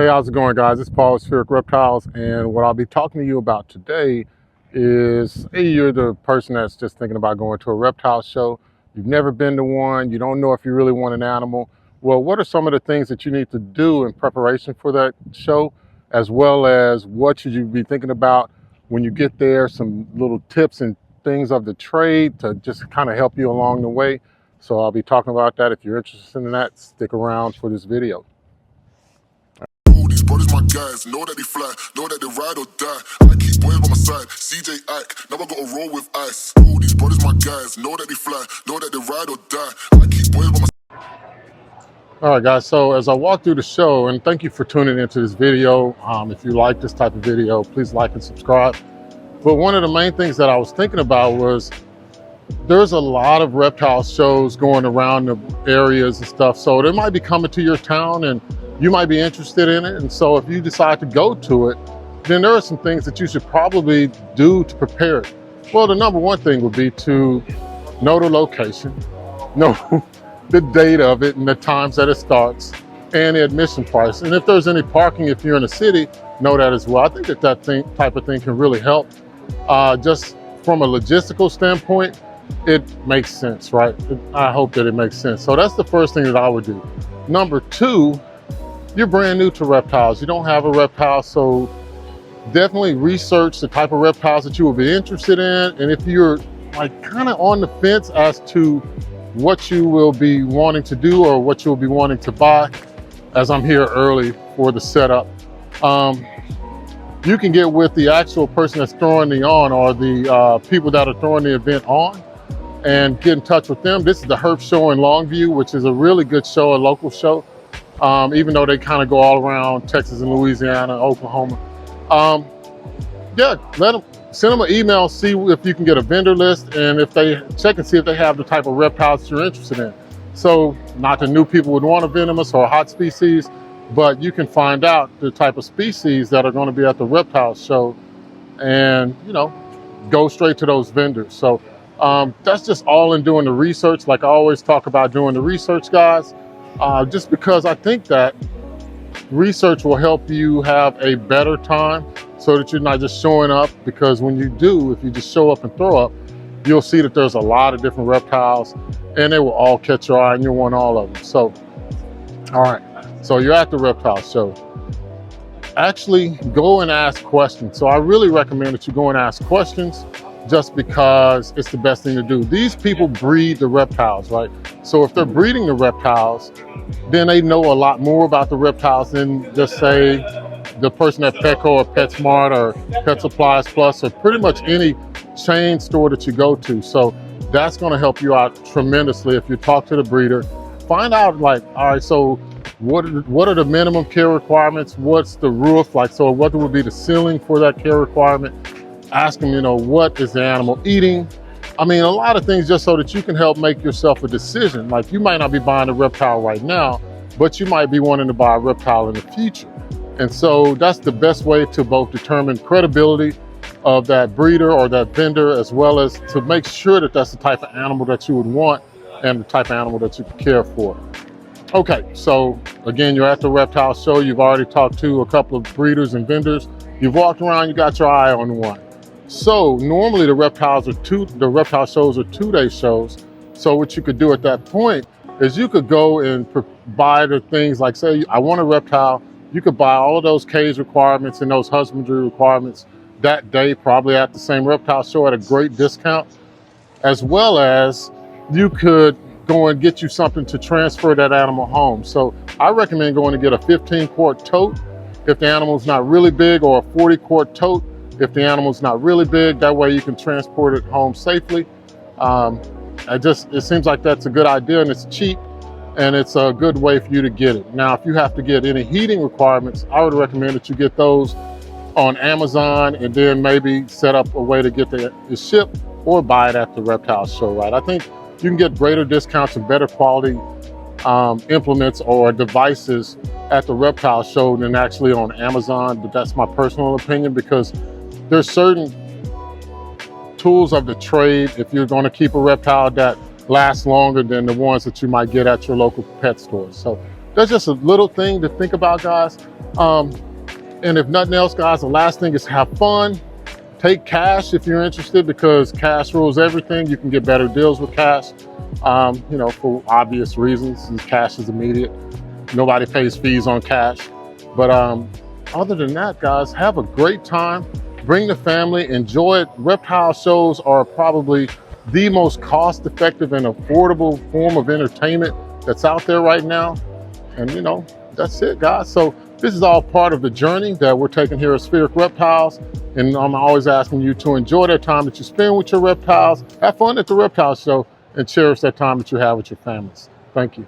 Hey, how's it going, guys? It's Paul with Spheric Reptiles, and what I'll be talking to you about today is, hey, you're the person that's just thinking about going to a reptile show. You've never been to one. You don't know if you really want an animal. Well, what are some of the things that you need to do in preparation for that show, as well as what should you be thinking about when you get there, some little tips and things of the trade to just kind of help you along the way. So I'll be talking about that. If you're interested in that, stick around for this video. These brothers my guys, know that they fly, know that they ride or die. I keep boys by my side, CJ Ike, never gotta roll with ice. These brothers my guys, know that they fly, know that they ride or die. I keep boys by my All right, guys, so as I walk through the show, and thank you for tuning into this video. If you like this type of video, please like and subscribe. But one of the main things that I was thinking about was there's a lot of reptile shows going around the areas and stuff. So they might be coming to your town and you might be interested in it. And so if you decide to go to it, then there are some things that you should probably do to prepare it. Well, the number one thing would be to know the location, know the date of it and the times that it starts, and the admission price. And if there's any parking, if you're in a city, know that as well. I think that type of thing can really help. Just from a logistical standpoint, it makes sense, right? I hope that it makes sense. So that's the first thing that I would do. Number two, you're brand new to reptiles. You don't have a reptile, so definitely research the type of reptiles that you will be interested in. And if you're like kind of on the fence as to what you will be wanting to do or what you'll be wanting to buy, as I'm here early for the setup, you can get with the actual person that's throwing the on, or the people that are throwing the event on, and get in touch with them. This is the Herp Show in Longview, which is a really good show, a local show, even though they kind of go all around Texas and Louisiana, Oklahoma. Yeah, send them an email, see if you can get a vendor list, and if they check and see if they have the type of reptiles you're interested in. So not that new people would want a venomous or a hot species, but you can find out the type of species that are going to be at the reptile show and, you know, go straight to those vendors. So that's just all in doing the research. Like I always talk about doing the research, guys, just because I think that research will help you have a better time so that you're not just showing up, because when you do, if you just show up and throw up, you'll see that there's a lot of different reptiles and they will all catch your eye and you'll want all of them. So, all right, so you're at the reptile show. Actually go and ask questions. So I really recommend that you go and ask questions, just because it's the best thing to do. These people breed the reptiles, right? So if they're breeding the reptiles, then they know a lot more about the reptiles than just say the person at Petco or PetSmart or Pet Supplies Plus or pretty much any chain store that you go to. So that's going to help you out tremendously if you talk to the breeder. Find out, like, all right, so what are the minimum care requirements? What's the roof like? So what would be the ceiling for that care requirement? Ask them, you know, what is the animal eating? I mean, a lot of things, just so that you can help make yourself a decision. Like, you might not be buying a reptile right now, but you might be wanting to buy a reptile in the future. And so that's the best way to both determine credibility of that breeder or that vendor, as well as to make sure that that's the type of animal that you would want and the type of animal that you can care for. Okay, so again, you're at the reptile show. You've already talked to a couple of breeders and vendors. You've walked around, you got your eye on one. So normally the reptile shows are 2-day shows. So what you could do at that point is you could go and buy the things, like say, I want a reptile. You could buy all of those cage requirements and those husbandry requirements that day, probably at the same reptile show at a great discount, as well as you could go and get you something to transfer that animal home. So I recommend going to get a 15-quart tote if the animal's not really big, or a 40-quart tote if the animal's not really big. That way you can transport it home safely. It seems like that's a good idea, and it's cheap, and it's a good way for you to get it. Now, if you have to get any heating requirements, I would recommend that you get those on Amazon, and then maybe set up a way to get it shipped, or buy it at the reptile show, right? I think you can get greater discounts and better quality implements or devices at the reptile show than actually on Amazon. But that's my personal opinion, because there's certain tools of the trade, if you're going to keep a reptile, that last longer than the ones that you might get at your local pet stores. So that's just a little thing to think about, guys. And if nothing else, guys, the last thing is have fun. Take cash if you're interested, because cash rules everything. You can get better deals with cash, you know, for obvious reasons. Cash is immediate. Nobody pays fees on cash. But other than that, guys, have a great time. Bring the family, enjoy it. Reptile shows are probably the most cost-effective and affordable form of entertainment that's out there right now. And you know, that's it, guys. So this is all part of the journey that we're taking here at Spheric Reptiles. And I'm always asking you to enjoy that time that you spend with your reptiles, have fun at the reptile show, and cherish that time that you have with your families. Thank you.